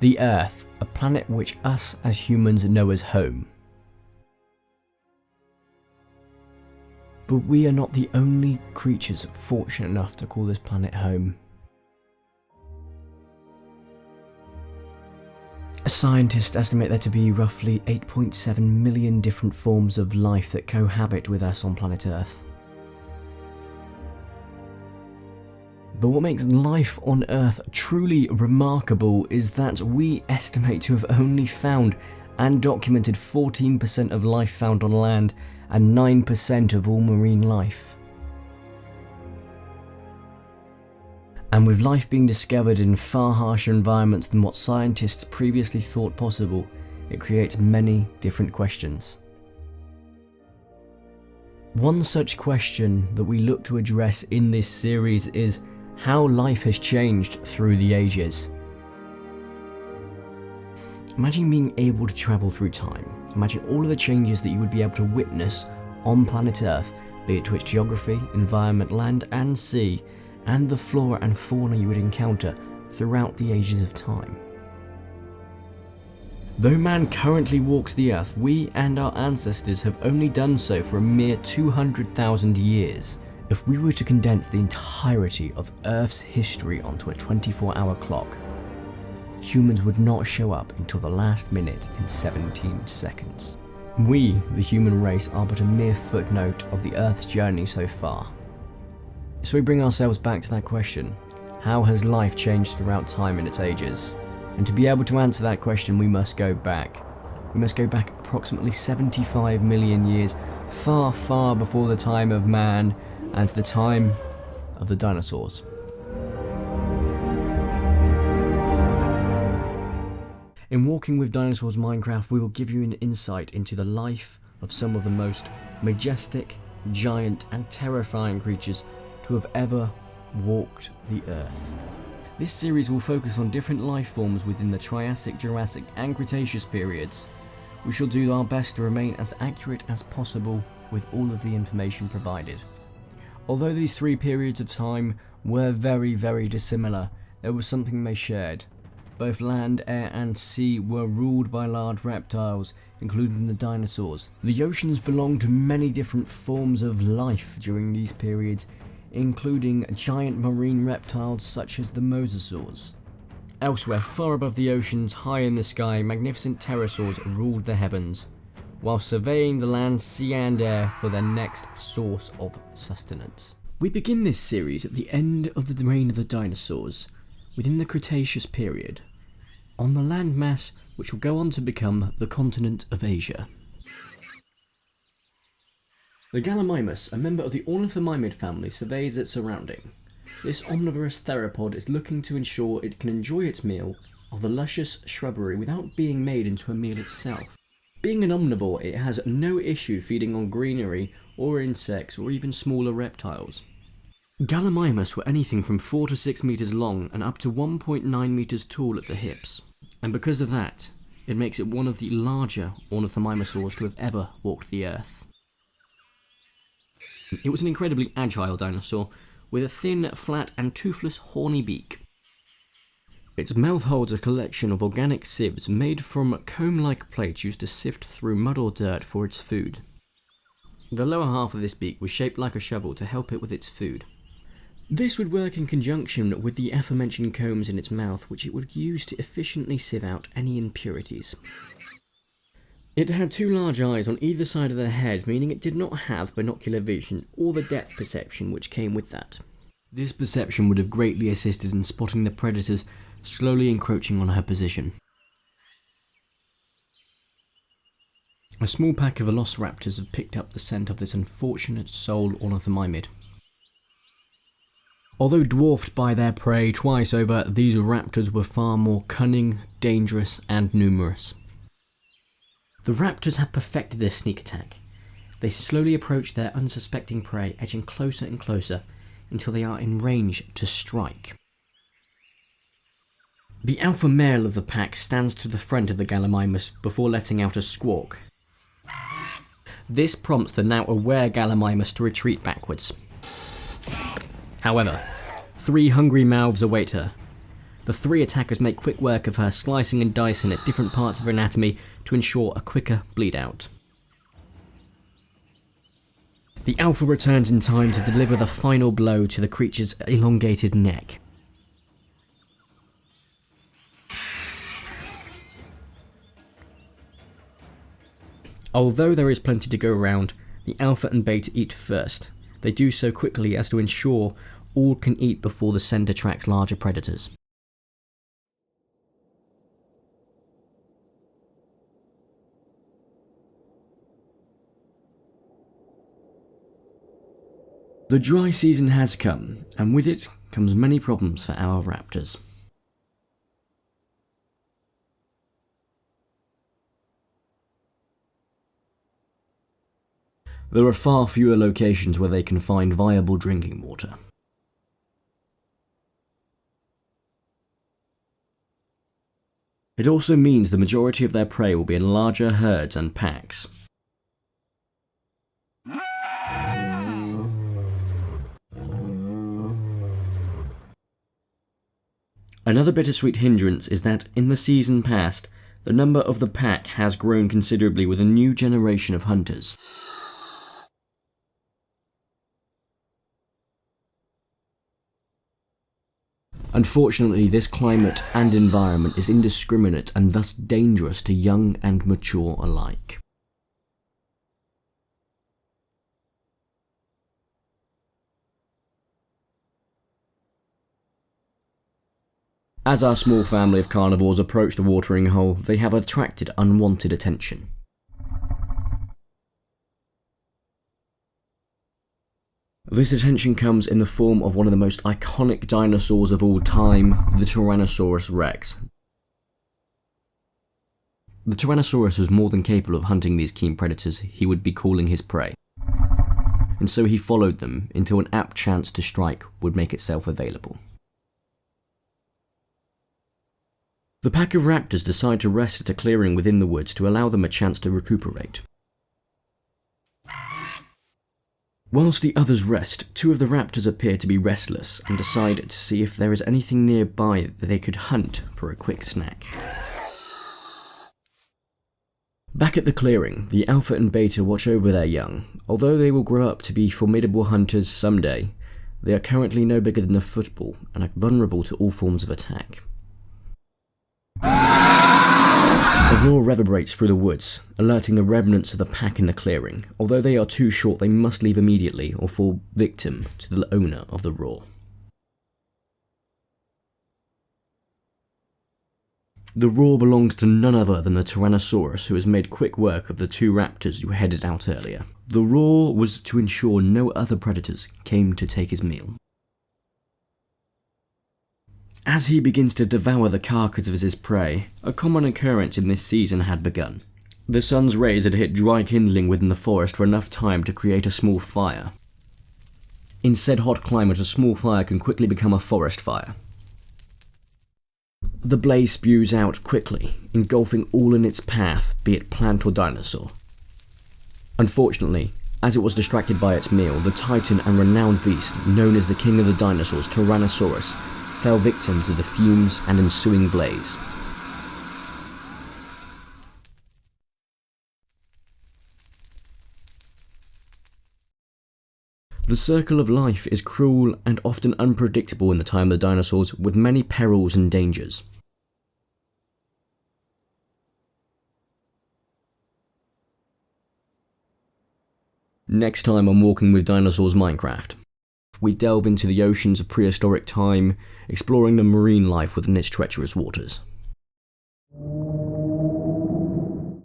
The Earth, a planet which us as humans know as home. But we are not the only creatures fortunate enough to call this planet home. Scientists estimate there to be roughly 8.7 million different forms of life that cohabit with us on planet Earth. But what makes life on Earth truly remarkable is that we estimate to have only found and documented 14% of life found on land and 9% of all marine life. And with life being discovered in far harsher environments than what scientists previously thought possible, it creates many different questions. One such question that we look to address in this series is how life has changed through the ages. Imagine being able to travel through time. Imagine all of the changes that you would be able to witness on planet Earth, be it to its geography, environment, land and sea, and the flora and fauna you would encounter throughout the ages of time. Though man currently walks the Earth, we and our ancestors have only done so for a mere 200,000 years. If we were to condense the entirety of Earth's history onto a 24-hour clock, humans would not show up until the last minute in 17 seconds. We, the human race, are but a mere footnote of the Earth's journey so far. So we bring ourselves back to that question: how has life changed throughout time and its ages? And to be able to answer that question, we must go back. We must go back approximately 75 million years, far, far before the time of man and the time of the dinosaurs. In Walking with Dinosaurs Minecraft, we will give you an insight into the life of some of the most majestic, giant and terrifying creatures to have ever walked the Earth. This series will focus on different life forms within the Triassic, Jurassic and Cretaceous periods. We shall do our best to remain as accurate as possible with all of the information provided. Although these three periods of time were very, very dissimilar, there was something they shared. Both land, air and sea were ruled by large reptiles, including the dinosaurs. The oceans belonged to many different forms of life during these periods, including giant marine reptiles such as the mosasaurs. Elsewhere, far above the oceans, high in the sky, magnificent pterosaurs ruled the heavens, while surveying the land, sea and air for their next source of sustenance. We begin this series at the end of the reign of the dinosaurs, within the Cretaceous period, on the landmass which will go on to become the continent of Asia. The Gallimimus, a member of the ornithomimid family, surveys its surrounding. This omnivorous theropod is looking to ensure it can enjoy its meal of the luscious shrubbery without being made into a meal itself. Being an omnivore, it has no issue feeding on greenery or insects or even smaller reptiles. Gallimimus were anything from 4 to 6 meters long and up to 1.9 meters tall at the hips, and because of that, it makes it one of the larger ornithomimosaurs to have ever walked the Earth. It was an incredibly agile dinosaur with a thin, flat and toothless horny beak. Its mouth holds a collection of organic sieves made from comb-like plates used to sift through mud or dirt for its food. The lower half of this beak was shaped like a shovel to help it with its food. This would work in conjunction with the aforementioned combs in its mouth, which it would use to efficiently sieve out any impurities. It had two large eyes on either side of the head, meaning it did not have binocular vision or the depth perception which came with that. This perception would have greatly assisted in spotting the predators slowly encroaching on her position. A small pack of Velociraptors have picked up the scent of this unfortunate sole ornithomimid. Although dwarfed by their prey twice over, these raptors were far more cunning, dangerous and numerous. The raptors have perfected their sneak attack. They slowly approach their unsuspecting prey, edging closer and closer until they are in range to strike. The alpha male of the pack stands to the front of the Gallimimus before letting out a squawk. This prompts the now aware Gallimimus to retreat backwards. However, 3 hungry mouths await her. The three attackers make quick work of her, slicing and dicing at different parts of her anatomy to ensure a quicker bleed out. The alpha returns in time to deliver the final blow to the creature's elongated neck. Although there is plenty to go around, the alpha and beta eat first. They do so quickly as to ensure all can eat before the scent attracts larger predators. The dry season has come, and with it comes many problems for our raptors. There are far fewer locations where they can find viable drinking water. It also means the majority of their prey will be in larger herds and packs. Another bittersweet hindrance is that in the season past, the number of the pack has grown considerably with a new generation of hunters. Unfortunately, this climate and environment is indiscriminate and thus dangerous to young and mature alike. As our small family of carnivores approach the watering hole, they have attracted unwanted attention. This attention comes in the form of one of the most iconic dinosaurs of all time, the Tyrannosaurus Rex. The Tyrannosaurus was more than capable of hunting these keen predators he would be calling his prey, and so he followed them until an apt chance to strike would make itself available. The pack of raptors decide to rest at a clearing within the woods to allow them a chance to recuperate. Whilst the others rest, two of the raptors appear to be restless and decide to see if there is anything nearby that they could hunt for a quick snack. Back at the clearing, the alpha and beta watch over their young. Although they will grow up to be formidable hunters someday, they are currently no bigger than a football and are vulnerable to all forms of attack. A roar reverberates through the woods, alerting the remnants of the pack in the clearing. Although they are too short, they must leave immediately or fall victim to the owner of the roar. The roar belongs to none other than the Tyrannosaurus, who has made quick work of the two raptors who headed out earlier. The roar was to ensure no other predators came to take his meal. As he begins to devour the carcass of his prey, a common occurrence in this season had begun. The sun's rays had hit dry kindling within the forest for enough time to create a small fire. In said hot climate, a small fire can quickly become a forest fire. The blaze spews out quickly, engulfing all in its path, be it plant or dinosaur. Unfortunately, as it was distracted by its meal, the titan and renowned beast, known as the king of the dinosaurs, Tyrannosaurus, fell victim to the fumes and ensuing blaze. The circle of life is cruel and often unpredictable in the time of the dinosaurs, with many perils and dangers. Next time on Walking with Dinosaurs Minecraft, we delve into the oceans of prehistoric time, exploring the marine life within its treacherous waters.